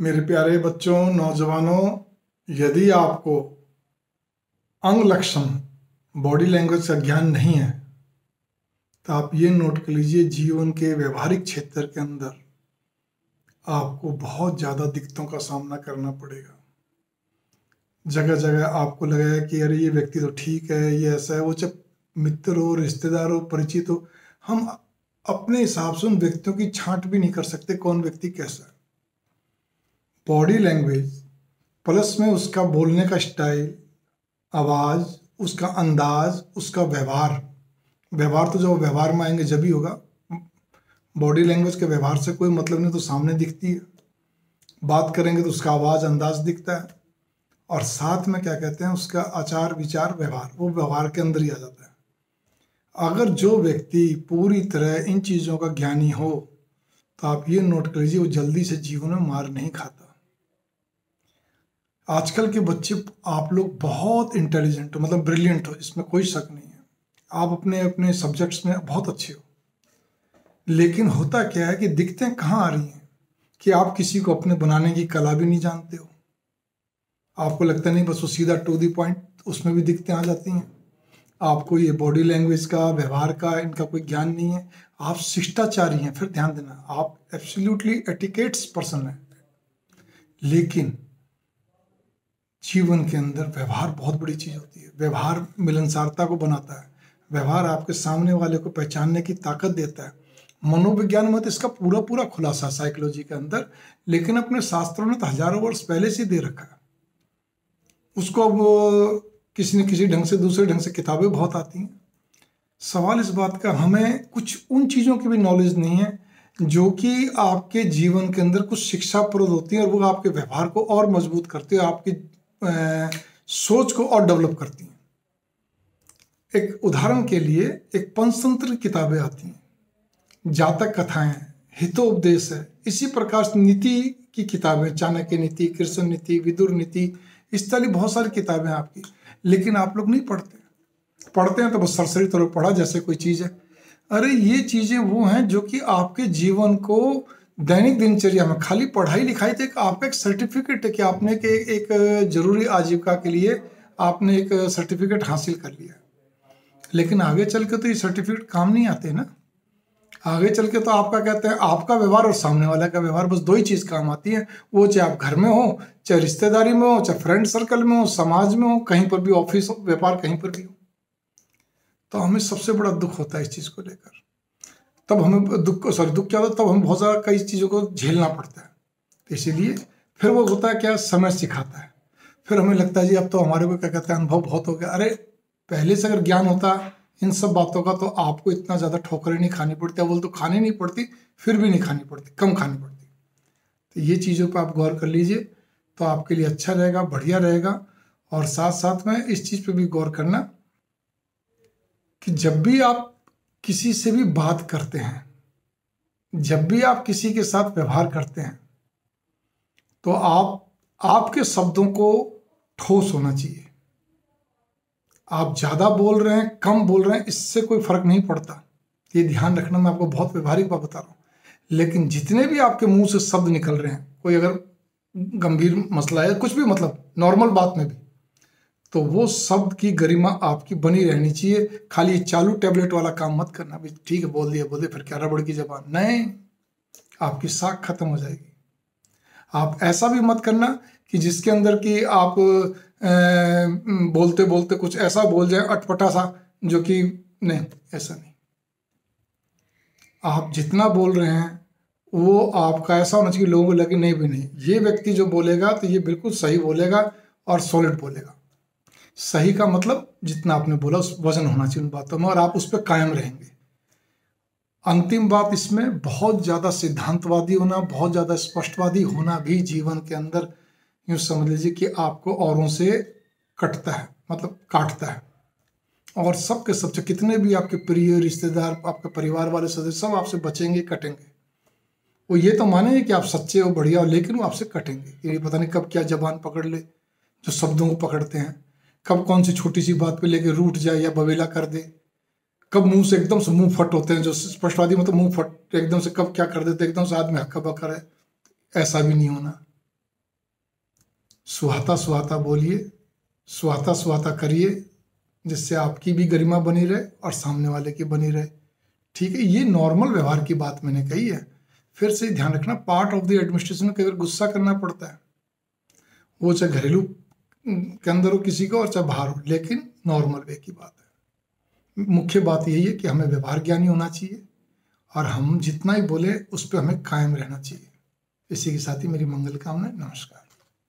मेरे प्यारे बच्चों, नौजवानों, यदि आपको अंग लक्षण बॉडी लैंग्वेज का ज्ञान नहीं है तो आप ये नोट कर लीजिए, जीवन के व्यवहारिक क्षेत्र के अंदर आपको बहुत ज़्यादा दिक्कतों का सामना करना पड़ेगा। जगह जगह आपको लगेगा कि अरे ये व्यक्ति तो ठीक है, ये ऐसा है। वो चाहे मित्र हो, रिश्तेदार हो, परिचित हो, हम अपने हिसाब से उन व्यक्तियों की छांट भी नहीं कर सकते कौन व्यक्ति कैसा है। बॉडी लैंग्वेज प्लस में उसका बोलने का स्टाइल, आवाज़, उसका अंदाज, उसका व्यवहार तो जब व्यवहार में आएंगे जब ही होगा। बॉडी लैंग्वेज के व्यवहार से कोई मतलब नहीं, तो सामने दिखती है। बात करेंगे तो उसका आवाज़, अंदाज दिखता है, और साथ में क्या कहते हैं, उसका आचार विचार, व्यवहार, वो व्यवहार के अंदर ही आ जाता है। अगर जो व्यक्ति पूरी तरह इन चीज़ों का ज्ञानी हो तो आप ये नोट कर लीजिए, वो जल्दी से जीवन में मार नहीं खाता। आजकल के बच्चे, आप लोग बहुत इंटेलिजेंट हो, मतलब ब्रिलियंट हो, इसमें कोई शक नहीं है। आप अपने अपने सब्जेक्ट्स में बहुत अच्छे हो, लेकिन होता क्या है कि दिक्कतें कहाँ आ रही हैं कि आप किसी को अपने बनाने की कला भी नहीं जानते हो। आपको लगता नहीं, बस वो सीधा टू दी पॉइंट, उसमें भी दिक्कतें आ जाती हैं। आपको ये बॉडी लैंग्वेज का, व्यवहार का, इनका कोई ज्ञान नहीं है। आप शिष्टाचारी हैं, फिर ध्यान देना, आप एब्सोल्युटली एटिकेट्स पर्सन हैं, लेकिन जीवन के अंदर व्यवहार बहुत बड़ी चीज़ होती है। व्यवहार मिलनसारता को बनाता है। व्यवहार आपके सामने वाले को पहचानने की ताकत देता है। मनोविज्ञान में तो इसका पूरा पूरा खुलासा साइकोलॉजी के अंदर, लेकिन अपने शास्त्रों ने तो हजारों वर्ष पहले से दे रखा है। उसको अब किसी न किसी ढंग से, दूसरे ढंग से किताबें बहुत आती हैं। सवाल इस बात का, हमें कुछ उन चीज़ों की भी नॉलेज नहीं है जो कि आपके जीवन के अंदर कुछ शिक्षाप्रद होती हैं, और वो आपके व्यवहार को और मजबूत करती है, आपकी सोच को और डेवलप करती हैं। एक उदाहरण के लिए, एक पंचतंत्र किताबें आती हैं, जातक कथाएं, हितोपदेश है, इसी प्रकार से नीति की किताबें, चाणक्य नीति, कृष्ण नीति, विदुर नीति, इस तरह बहुत सारी किताबें आपकी, लेकिन आप लोग नहीं पढ़ते हैं तो बस सरसरी तरह पढ़ा जैसे कोई चीज़ है। अरे ये चीज़ें वो हैं जो कि आपके जीवन को दैनिक दिनचर्या में, खाली पढ़ाई लिखाई तो आपका एक सर्टिफिकेट है कि आपने एक जरूरी आजीविका के लिए आपने एक सर्टिफिकेट हासिल कर लिया, लेकिन आगे चल के तो ये सर्टिफिकेट काम नहीं आते ना। आगे चल के तो आपका कहते हैं, आपका व्यवहार और सामने वाला का व्यवहार, बस दो ही चीज़ काम आती है। वो चाहे आप घर में हो, चाहे रिश्तेदारी में हो, चाहे फ्रेंड सर्कल में हो, समाज में हो, कहीं पर भी, ऑफिस हो, व्यापार कहीं पर भी हो। तो हमें सबसे बड़ा दुख होता है इस चीज़ को लेकर। तब हमें दुख क्या होता है, तब हमें बहुत ज़्यादा कई चीज़ों को झेलना पड़ता है। तो इसीलिए फिर वो होता है क्या, समय सिखाता है। फिर हमें लगता है जी अब तो हमारे को क्या कहते हैं, अनुभव बहुत हो गया। अरे पहले से अगर ज्ञान होता इन सब बातों का तो आपको इतना ज़्यादा ठोकरें नहीं खानी पड़ती। बोल तो खानी नहीं पड़ती, फिर भी नहीं खानी पड़ती, कम खानी पड़ती। तो ये चीज़ों पर आप गौर कर लीजिए, तो आपके लिए अच्छा रहेगा, बढ़िया रहेगा। और साथ साथ में इस चीज़ पर भी गौर करना कि जब भी आप किसी से भी बात करते हैं, जब भी आप किसी के साथ व्यवहार करते हैं, तो आपके शब्दों को ठोस होना चाहिए। आप ज़्यादा बोल रहे हैं, कम बोल रहे हैं, इससे कोई फर्क नहीं पड़ता। ये ध्यान रखना, मैं आपको बहुत व्यवहारिक बात बता रहा हूँ। लेकिन जितने भी आपके मुंह से शब्द निकल रहे हैं, कोई अगर गंभीर मसला है, कुछ भी, मतलब नॉर्मल बात में भी, तो वो शब्द की गरिमा आपकी बनी रहनी चाहिए। खाली चालू टैबलेट वाला काम मत करना, भी ठीक है बोल दिया फिर क्या रबड़ की जबान, नहीं, आपकी साख खत्म हो जाएगी। आप ऐसा भी मत करना कि जिसके अंदर कि आप बोलते बोलते कुछ ऐसा बोल जाए अटपटा सा, जो कि नहीं, ऐसा नहीं। आप जितना बोल रहे हैं वो आपका ऐसा होना चाहिए, लोगों को लगे नहीं भी नहीं, ये व्यक्ति जो बोलेगा तो ये बिल्कुल सही बोलेगा और सॉलिड बोलेगा। सही का मतलब जितना आपने बोला उस वजन होना चाहिए उन बातों में, और आप उस पर कायम रहेंगे। अंतिम बात इसमें, बहुत ज़्यादा सिद्धांतवादी होना, बहुत ज़्यादा स्पष्टवादी होना भी जीवन के अंदर, यूँ समझ लीजिए कि आपको औरों से कटता है, मतलब काटता है। और सबके सब, कितने भी आपके प्रिय रिश्तेदार, आपके परिवार वाले सदस्य, सब आपसे बचेंगे, कटेंगे। वो ये तो मानेंगे कि आप सच्चे हो, बढ़िया हो, लेकिन वो आपसे कटेंगे। ये पता नहीं कब क्या जबान पकड़ ले, जो शब्दों को पकड़ते हैं, कब कौन सी छोटी सी बात पे लेके रूठ जाए या बवेला कर दे, कब मुंह से एकदम से मुंह फट होते हैं, जो स्पष्टवादी मतलब मुंह फट एकदम से, कब क्या कर देते एकदम से आदमी हक्का बक्का है। ऐसा भी नहीं होना। सुहाता सुहाता बोलिए, सुहाता सुहाता करिए, जिससे आपकी भी गरिमा बनी रहे और सामने वाले की बनी रहे। ठीक है, ये नॉर्मल व्यवहार की बात मैंने कही है। फिर से ध्यान रखना, पार्ट ऑफ द एडमिनिस्ट्रेशन में कई बार गुस्सा करना पड़ता है, वो चाहे घरेलू के अंदर हो किसी को और चाहे बाहर हो, लेकिन नॉर्मल वे की बात है। मुख्य बात यही है कि हमें व्यवहार ज्ञानी होना चाहिए और हम जितना ही बोले उस पर हमें कायम रहना चाहिए। इसी के साथ ही मेरी मंगल कामना। नमस्कार।